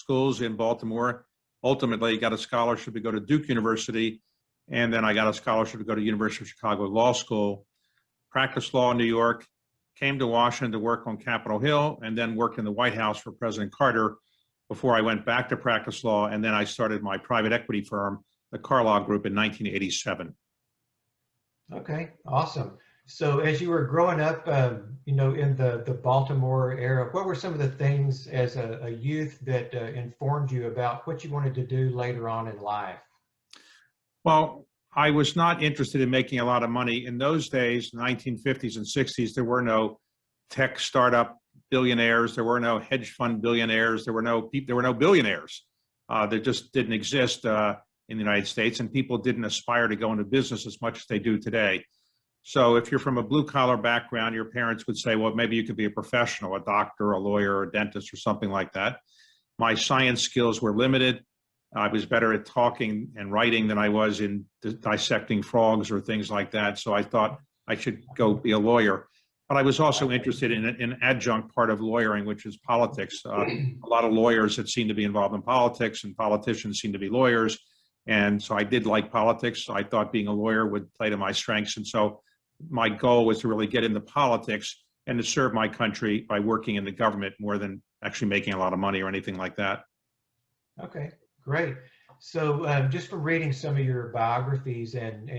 schools in Baltimore. Ultimately, got a scholarship to go to Duke University, and then I got a scholarship to go to University of Chicago Law School. Practiced law in New York, came to Washington to work on Capitol Hill, and then worked in the White House for President Carter before I went back to practice law, and then I started my private equity firm, the Carlyle Group, in 1987. Okay, awesome. So as you were growing up, in the Baltimore era, what were some of the things as a youth that informed you about what you wanted to do later on in life? Well, I was not interested in making a lot of money. In those days, 1950s and 60s, there were no tech startup billionaires. There were no hedge fund billionaires. There were no billionaires. There just didn't exist in the United States, and people didn't aspire to go into business as much as they do today. So if you're from a blue collar background, your parents would say, well, maybe you could be a professional, a doctor, a lawyer, or a dentist, or something like that. My science skills were limited. I was better at talking and writing than I was in dissecting frogs or things like that. So I thought I should go be a lawyer. But I was also interested in an adjunct part of lawyering, which is politics. A lot of lawyers that seem to be involved in politics, and politicians seem to be lawyers. And so I did like politics. I thought being a lawyer would play to my strengths. And so my goal was to really get into politics and to serve my country by working in the government more than actually making a lot of money or anything like that. Okay, great. So just from reading some of your biographies and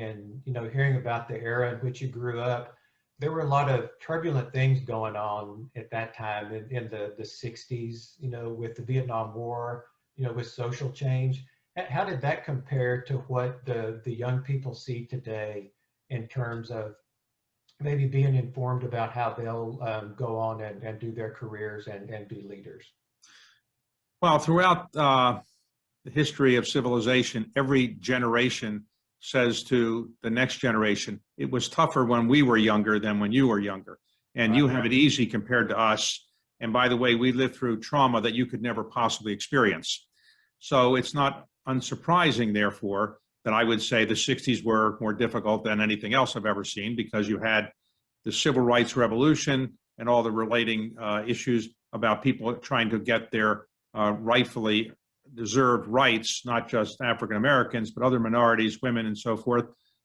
hearing about the era in which you grew up, there were a lot of turbulent things going on at that time in the 60s, with the Vietnam War, with social change. How did that compare to what the young people see today in terms of maybe being informed about how they'll go on and do their careers and be leaders? Well, throughout the history of civilization, every generation says to the next generation, it was tougher when we were younger than when you were younger. And right. You have it easy compared to us. And by the way, we lived through trauma that you could never possibly experience. So it's not unsurprising, therefore, that I would say the 60s were more difficult than anything else I've ever seen, because you had the civil rights revolution and all the relating issues about people trying to get their rightfully deserved rights, not just African Americans, but other minorities, women, and so forth,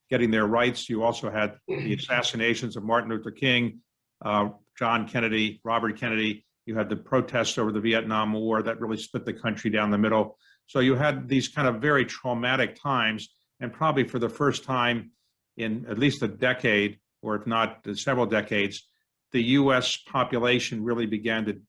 getting their rights. You also had the assassinations of Martin Luther King, John Kennedy, Robert Kennedy. You had the protests over the Vietnam War that really split the country down the middle. So you had these kind of very traumatic times, and probably for the first time in at least a decade, or if not several decades, the US population really began to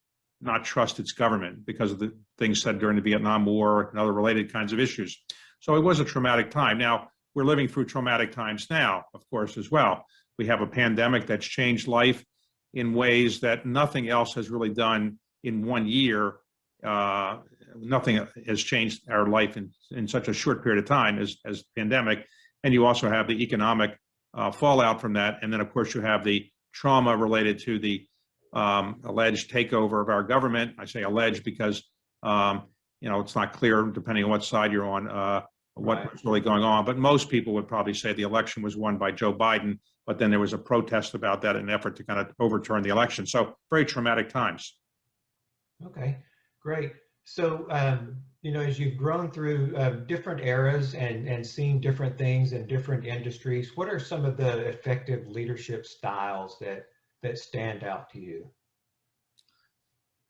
not trust its government because of the things said during the Vietnam War and other related kinds of issues. So it was a traumatic time. Now, we're living through traumatic times now, of course, as well. We have a pandemic that's changed life in ways that nothing else has really done in 1 year. Nothing has changed our life in such a short period of time as pandemic. And you also have the economic fallout from that. And then, of course, you have the trauma related to the alleged takeover of our government. I say alleged because, it's not clear, depending on what side you're on, what's really going on. But most people would probably say the election was won by Joe Biden, but then there was a protest about that in an effort to kind of overturn the election. So very traumatic times. Okay, great. So, as you've grown through different eras and seen different things in different industries, what are some of the effective leadership styles that stand out to you?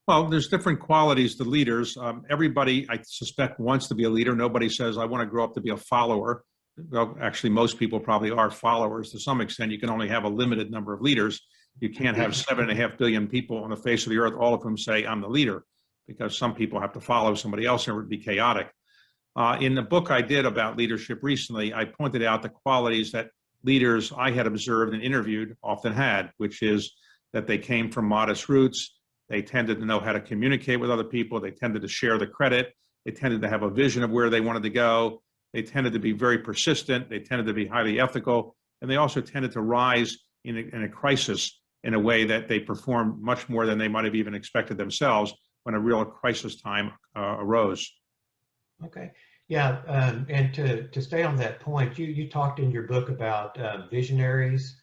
Well, there's different qualities to leaders. Everybody, I suspect, wants to be a leader. Nobody says, I want to grow up to be a follower. Well, actually, most people probably are followers to some extent. You can only have a limited number of leaders. You can't have 7.5 billion people on the face of the earth, all of whom say, I'm the leader, because some people have to follow somebody else and it would be chaotic. In the book I did about leadership recently, I pointed out the qualities that leaders I had observed and interviewed often had, which is that they came from modest roots. They tended to know how to communicate with other people. They tended to share the credit. They tended to have a vision of where they wanted to go. They tended to be very persistent. They tended to be highly ethical. And they also tended to rise in a crisis in a way that they performed much more than they might have even expected themselves when a real crisis time arose. Okay. Yeah. And to stay on that point, you talked in your book about visionaries,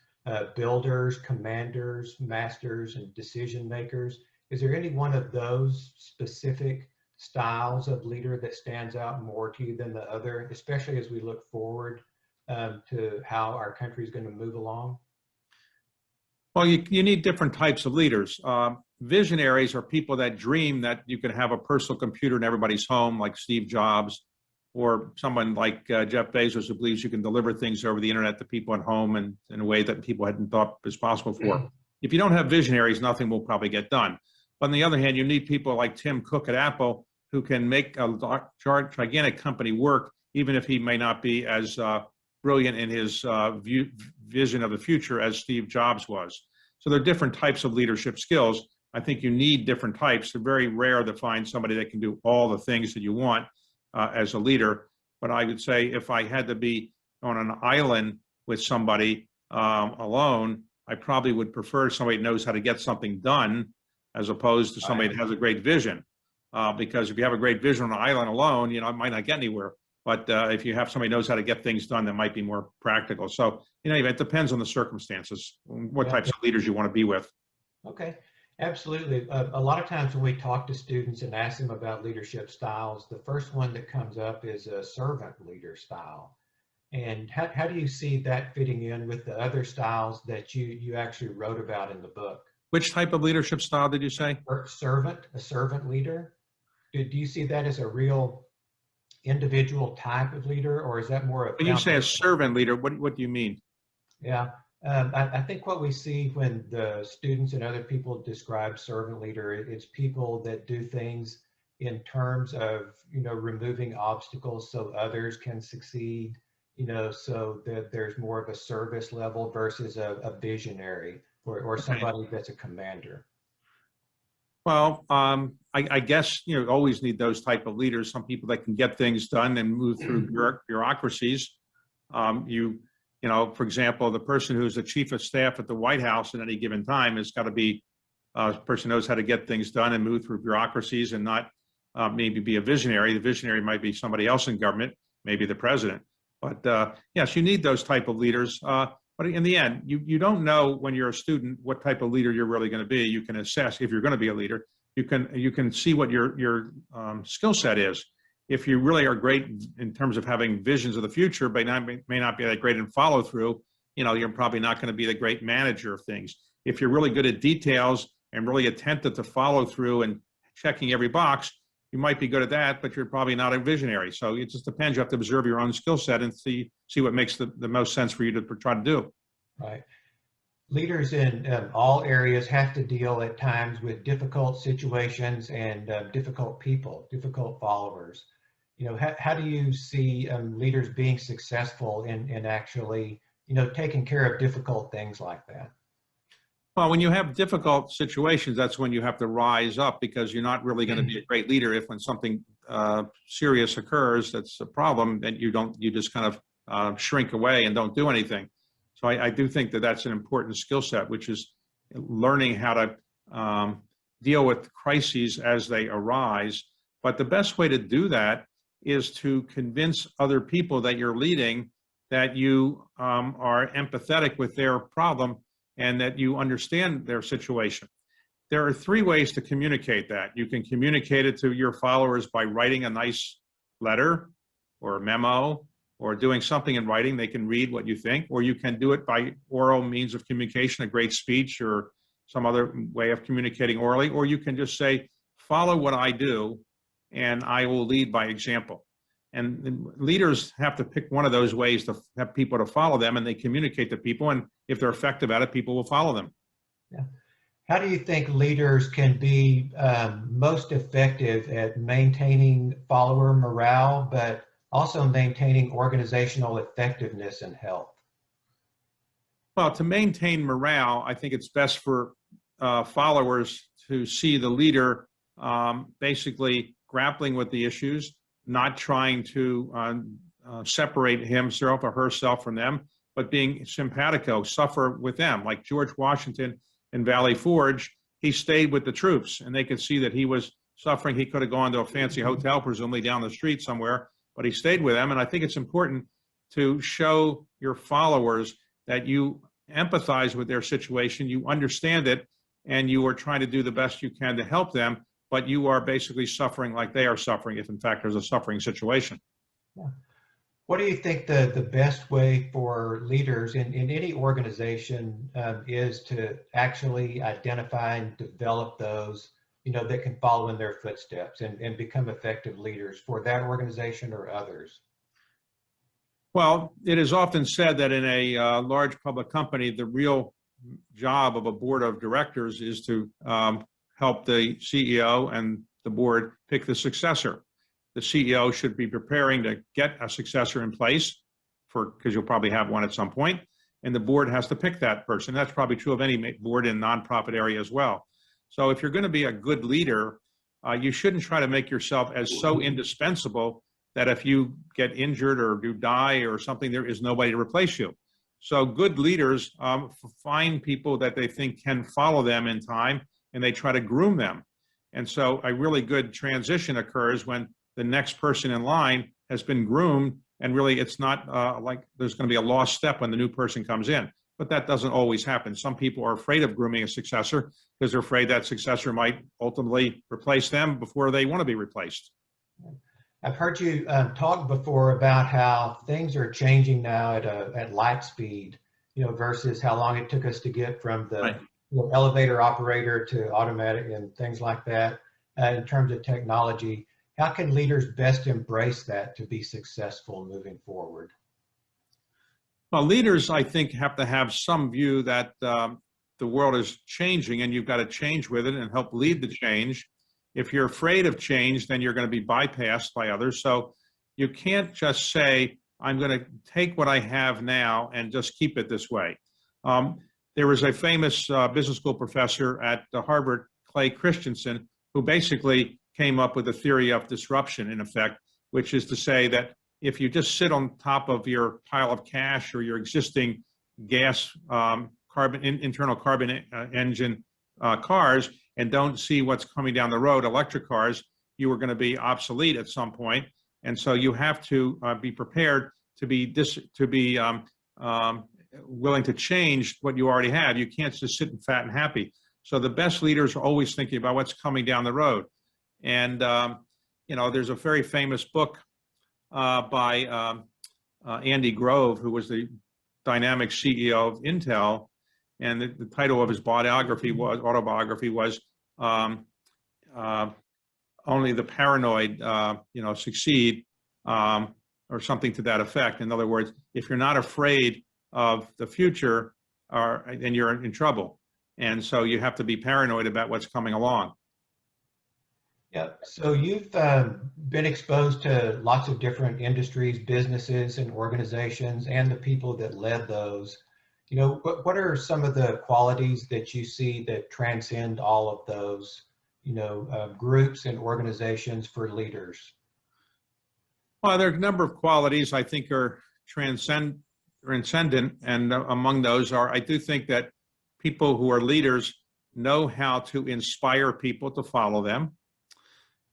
builders, commanders, masters, and decision makers. Is there any one of those specific styles of leader that stands out more to you than the other, especially as we look forward to how our country is going to move along? Well, you need different types of leaders. Visionaries are people that dream that you can have a personal computer in everybody's home, like Steve Jobs, or someone like Jeff Bezos, who believes you can deliver things over the internet to people at home and in a way that people hadn't thought was possible before. If you don't have visionaries, nothing will probably get done. But on the other hand, you need people like Tim Cook at Apple who can make a gigantic company work, even if he may not be as brilliant in his vision of the future as Steve Jobs was. So there are different types of leadership skills. I think you need different types. They're very rare to find somebody that can do all the things that you want as a leader. But I would say if I had to be on an island with somebody alone, I probably would prefer somebody who knows how to get something done as opposed to somebody that has a great vision. Because if you have a great vision on an island alone, it might not get anywhere. But if you have somebody who knows how to get things done, that might be more practical. So, it depends on the circumstances, what types of leaders you want to be with. Okay, absolutely. A lot of times when we talk to students and ask them about leadership styles, the first one that comes up is a servant leader style. And how do you see that fitting in with the other styles that you actually wrote about in the book? Which type of leadership style did you say? A servant leader. Do you see that as a real individual type of leader, or is that more of— When you say a servant leader, what do you mean? Yeah, I think what we see when the students and other people describe servant leader, it's people that do things in terms of, removing obstacles so others can succeed, so that there's more of a service level versus a visionary or somebody that's a commander. Well, I guess, you always need those type of leaders, some people that can get things done and move through bureaucracies. For example, the person who's the chief of staff at the White House at any given time has got to be a person who knows how to get things done and move through bureaucracies and not maybe be a visionary. The visionary might be somebody else in government, maybe the president. But yes, you need those type of leaders. But in the end, you don't know when you're a student what type of leader you're really going to be. You can assess if you're going to be a leader. You can see what your skill set is. If you really are great in terms of having visions of the future, but may not be that great in follow through, you're probably not going to be the great manager of things. If you're really good at details and really attentive to follow through and checking every box, you might be good at that, but you're probably not a visionary. So it just depends. You have to observe your own skill set and see what makes the most sense for you to try to do. Right. Leaders in all areas have to deal at times with difficult situations and difficult people, difficult followers. How do you see leaders being successful in actually, taking care of difficult things like that? Well, when you have difficult situations, that's when you have to rise up, because you're not really going to be a great leader if when something serious occurs, that's a problem, then you just kind of shrink away and don't do anything. So I do think that that's an important skill set, which is learning how to deal with crises as they arise. But the best way to do that is to convince other people that you're leading that you are empathetic with their problem and that you understand their situation. There are three ways to communicate that. You can communicate it to your followers by writing a nice letter or a memo or doing something in writing. They can read what you think, or you can do it by oral means of communication, a great speech or some other way of communicating orally, or you can just say, follow what I do and I will lead by example. And leaders have to pick one of those ways to have people to follow them, and they communicate to people. And if they're effective at it, people will follow them. Yeah. How do you think leaders can be most effective at maintaining follower morale, but also maintaining organizational effectiveness and health? Well, to maintain morale, I think it's best for followers to see the leader basically grappling with the issues, not trying to separate himself or herself from them, but being simpatico, suffer with them. Like George Washington in Valley Forge, he stayed with the troops, and they could see that he was suffering. He could have gone to a fancy hotel, presumably down the street somewhere, but he stayed with them. And I think it's important to show your followers that you empathize with their situation, you understand it, and you are trying to do the best you can to help them, but you are basically suffering like they are suffering, if in fact there's a suffering situation. Yeah. What do you think the best way for leaders in any organization is to actually identify and develop those, that can follow in their footsteps and become effective leaders for that organization or others? Well, it is often said that in a large public company, the real job of a board of directors is to help the CEO and the board pick the successor. The CEO should be preparing to get a successor in place because you'll probably have one at some point, and the board has to pick that person. That's probably true of any board in nonprofit area as well. So if you're going to be a good leader, you shouldn't try to make yourself as so indispensable that if you get injured or you die or something, there is nobody to replace you. So good leaders find people that they think can follow them in time, and they try to groom them. And so a really good transition occurs when the next person in line has been groomed, and really it's not like there's going to be a lost step when the new person comes in. But that doesn't always happen. Some people are afraid of grooming a successor because they're afraid that successor might ultimately replace them before they want to be replaced. I've heard you talk before about how things are changing now at light speed, versus how long it took us to get from the Right. Elevator operator to automatic and things like that in terms of technology. How can leaders best embrace that to be successful moving forward? Well, leaders, I think, have to have some view that the world is changing and you've got to change with it and help lead the change. If you're afraid of change, then you're going to be bypassed by others. So you can't just say, I'm going to take what I have now and just keep it this way. There was a famous business school professor at Harvard, Clay Christensen, who basically came up with a theory of disruption, in effect, which is to say that if you just sit on top of your pile of cash or your existing gas, internal carbon engine cars and don't see what's coming down the road, electric cars, you are going to be obsolete at some point. And so you have to be prepared to be willing to change what you already have. You can't just sit and fat and happy. So the best leaders are always thinking about what's coming down the road. And, there's a very famous book by Andy Grove, who was the dynamic CEO of Intel. And the title of his autobiography was Only the Paranoid, Succeed, or something to that effect. In other words, if you're not afraid of the future, then you're in trouble. And so you have to be paranoid about what's coming along. Yeah, so you've been exposed to lots of different industries, businesses, and organizations, and the people that led those. What are some of the qualities that you see that transcend all of those, groups and organizations for leaders? Well, there are a number of qualities I think are transcendent, and among those are, I do think that people who are leaders know how to inspire people to follow them.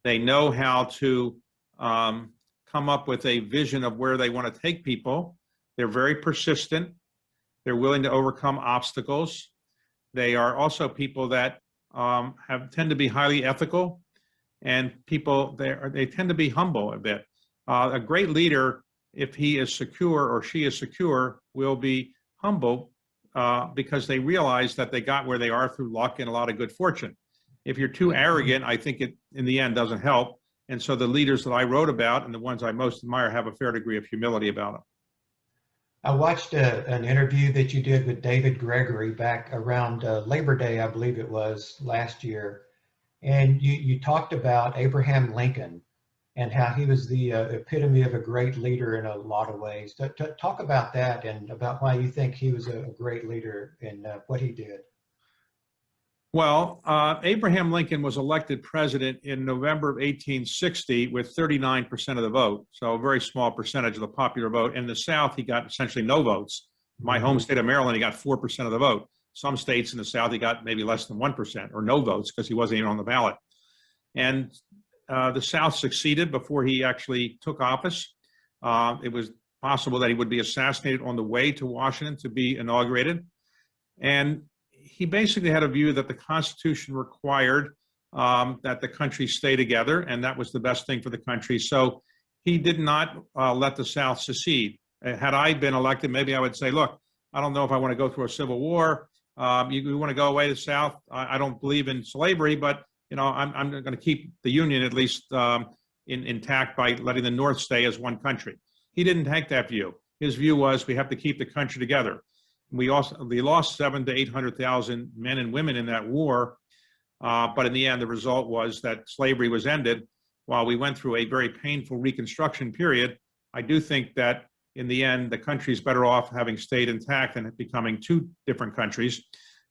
They know how to come up with a vision of where they want to take people. They're very persistent. They're willing to overcome obstacles. They are also people that tend to be highly ethical, and they tend to be humble a bit. A great leader, if he is secure or she is secure, will be humble because they realize that they got where they are through luck and a lot of good fortune. If you're too arrogant, I think it, in the end, doesn't help. And so the leaders that I wrote about and the ones I most admire have a fair degree of humility about them. I watched an interview that you did with David Gregory back around Labor Day, I believe it was last year. And you talked about Abraham Lincoln and how he was the epitome of a great leader in a lot of ways. Talk about that and about why you think he was a great leader and what he did. Well, Abraham Lincoln was elected president in November of 1860 with 39% of the vote, so a very small percentage of the popular vote. In the South, he got essentially no votes. My home state of Maryland, he got 4% of the vote. Some states in the South, he got maybe less than 1% or no votes because he wasn't even on the ballot. And the South succeeded before he actually took office. It was possible that he would be assassinated on the way to Washington to be inaugurated. And he basically had a view that the Constitution required that the country stay together, and that was the best thing for the country. So he did not let the South secede. Had I been elected, maybe I would say, look, I don't know if I want to go through a civil war. You want to go away to the South? I don't believe in slavery, but I'm going to keep the Union at least intact by letting the North stay as one country. He didn't take that view. His view was we have to keep the country together. We lost 700,000 to 800,000 men and women in that war, but in the end, the result was that slavery was ended. While we went through a very painful Reconstruction period, I do think that in the end, the country's better off having stayed intact than becoming two different countries.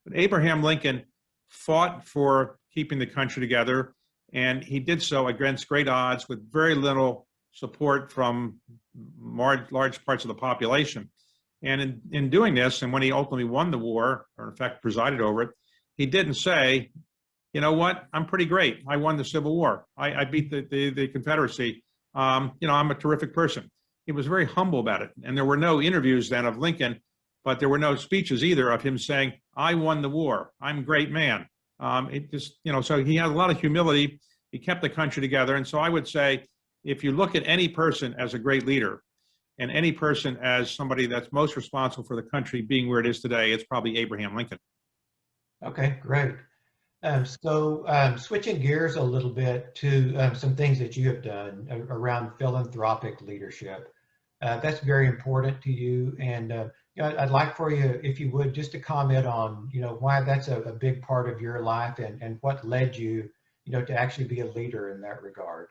But Abraham Lincoln fought for keeping the country together, and he did so against great odds with very little support from large parts of the population. And in doing this, and when he ultimately won the war, or in fact presided over it, he didn't say, you know what, I'm pretty great. I won the Civil War. I beat the Confederacy. I'm a terrific person. He was very humble about it. And there were no interviews then of Lincoln, but there were no speeches either of him saying, I won the war. I'm a great man. So he had a lot of humility. He kept the country together. And so I would say, if you look at any person as a great leader and any person as somebody that's most responsible for the country being where it is today, it's probably Abraham Lincoln. Okay, great. Switching gears a little bit to some things that you have done around philanthropic leadership. That's very important to you. And I'd like for you, if you would, just to comment on, why that's a big part of your life and what led you, to actually be a leader in that regard.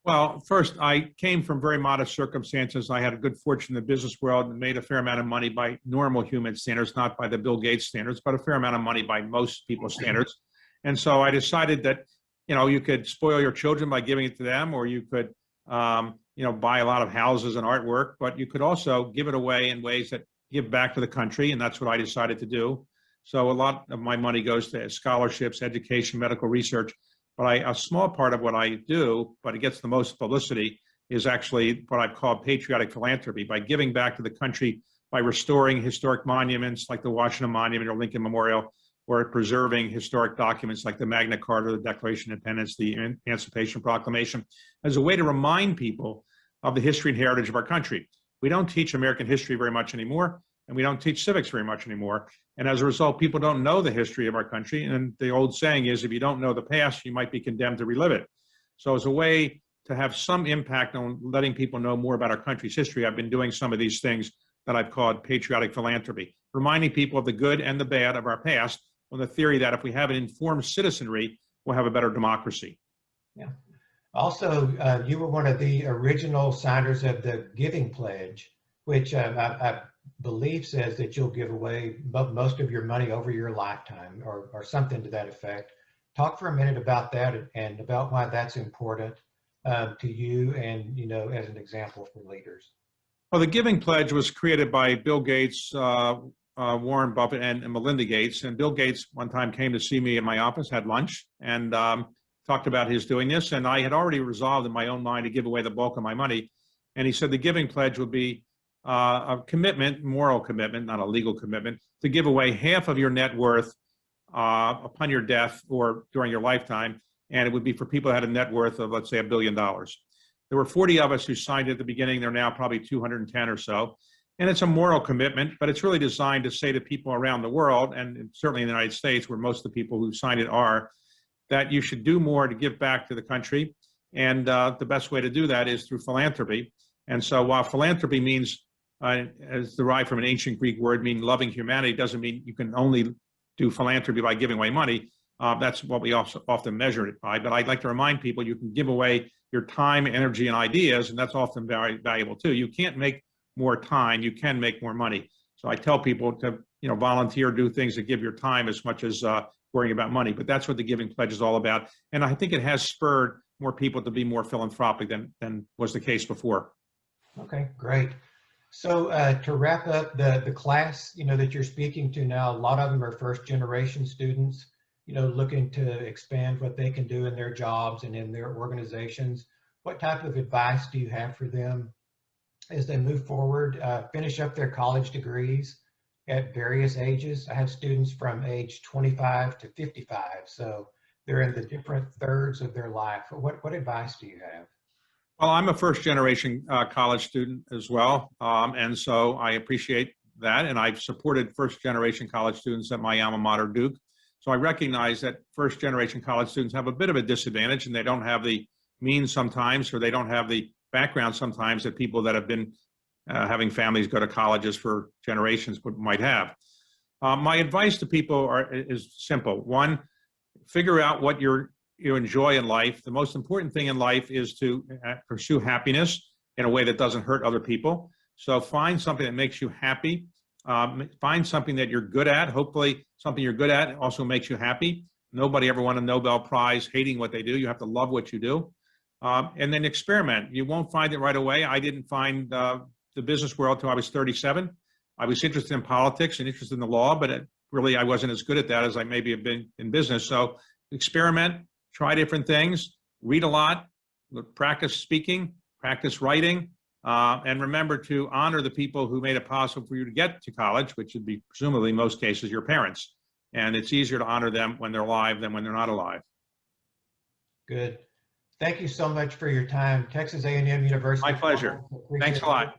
Well, first, I came from very modest circumstances. I had a good fortune in the business world and made a fair amount of money by normal human standards, not by the Bill Gates standards, but a fair amount of money by most people's standards. And so I decided that, you could spoil your children by giving it to them, or you could, buy a lot of houses and artwork, but you could also give it away in ways that give back to the country. And that's what I decided to do. So a lot of my money goes to scholarships, education, medical research. But a small part of what I do, but it gets the most publicity, is actually what I've called patriotic philanthropy, by giving back to the country, by restoring historic monuments like the Washington Monument or Lincoln Memorial, or preserving historic documents like the Magna Carta, the Declaration of Independence, the Emancipation Proclamation, as a way to remind people of the history and heritage of our country. We don't teach American history very much anymore, and we don't teach civics very much anymore. And as a result, people don't know the history of our country. And the old saying is, if you don't know the past, you might be condemned to relive it. So as a way to have some impact on letting people know more about our country's history, I've been doing some of these things that I've called patriotic philanthropy, reminding people of the good and the bad of our past, on the theory that if we have an informed citizenry, we'll have a better democracy. Yeah. Also, you were one of the original signers of the Giving Pledge, which I believe says that you'll give away most of your money over your lifetime, or something to that effect. Talk for a minute about that and about why that's important to you and, as an example for leaders. Well, the Giving Pledge was created by Bill Gates, Warren Buffett, and Melinda Gates. And Bill Gates one time came to see me in my office, had lunch, and talked about his doing this. And I had already resolved in my own mind to give away the bulk of my money. And he said the Giving Pledge would be a commitment, moral commitment, not a legal commitment, to give away half of your net worth upon your death or during your lifetime. And it would be for people that had a net worth of, let's say, $1 billion. There were 40 of us who signed at the beginning. There are now probably 210 or so. And it's a moral commitment, but it's really designed to say to people around the world, and certainly in the United States, where most of the people who signed it are, that you should do more to give back to the country. And the best way to do that is through philanthropy. And so while philanthropy means, as derived from an ancient Greek word, meaning loving humanity, doesn't mean you can only do philanthropy by giving away money. That's what we also often measure it by. But I'd like to remind people you can give away your time, energy, and ideas, and that's often very valuable too. You can't make more time, you can make more money. So I tell people to volunteer, do things that give your time as much as worrying about money. But that's what the Giving Pledge is all about. And I think it has spurred more people to be more philanthropic than was the case before. Okay, great. So to wrap up the class, that you're speaking to now, a lot of them are first generation students, looking to expand what they can do in their jobs and in their organizations. What type of advice do you have for them as they move forward, finish up their college degrees at various ages? I have students from age 25 to 55. So they're in the different thirds of their life. What advice do you have? Well, I'm a first generation college student as well. And so I appreciate that. And I've supported first generation college students at my alma mater, Duke. So I recognize that first generation college students have a bit of a disadvantage, and they don't have the means sometimes, or they don't have the background sometimes that people that have been having families go to colleges for generations might have. My advice to people is simple. One, figure out what you enjoy in life. The most important thing in life is to pursue happiness in a way that doesn't hurt other people. So find something that makes you happy. Find something that you're good at. Hopefully something you're good at also makes you happy. Nobody ever won a Nobel Prize hating what they do. You have to love what you do. And then experiment. You won't find it right away. I didn't find the business world till I was 37. I was interested in politics and interested in the law, but really I wasn't as good at that as I maybe have been in business. So experiment, try different things, read a lot, practice speaking, practice writing, and remember to honor the people who made it possible for you to get to college, which would be presumably in most cases your parents. And it's easier to honor them when they're alive than when they're not alive. Good. Thank you so much for your time. Texas A&M University. My pleasure. Thanks a lot.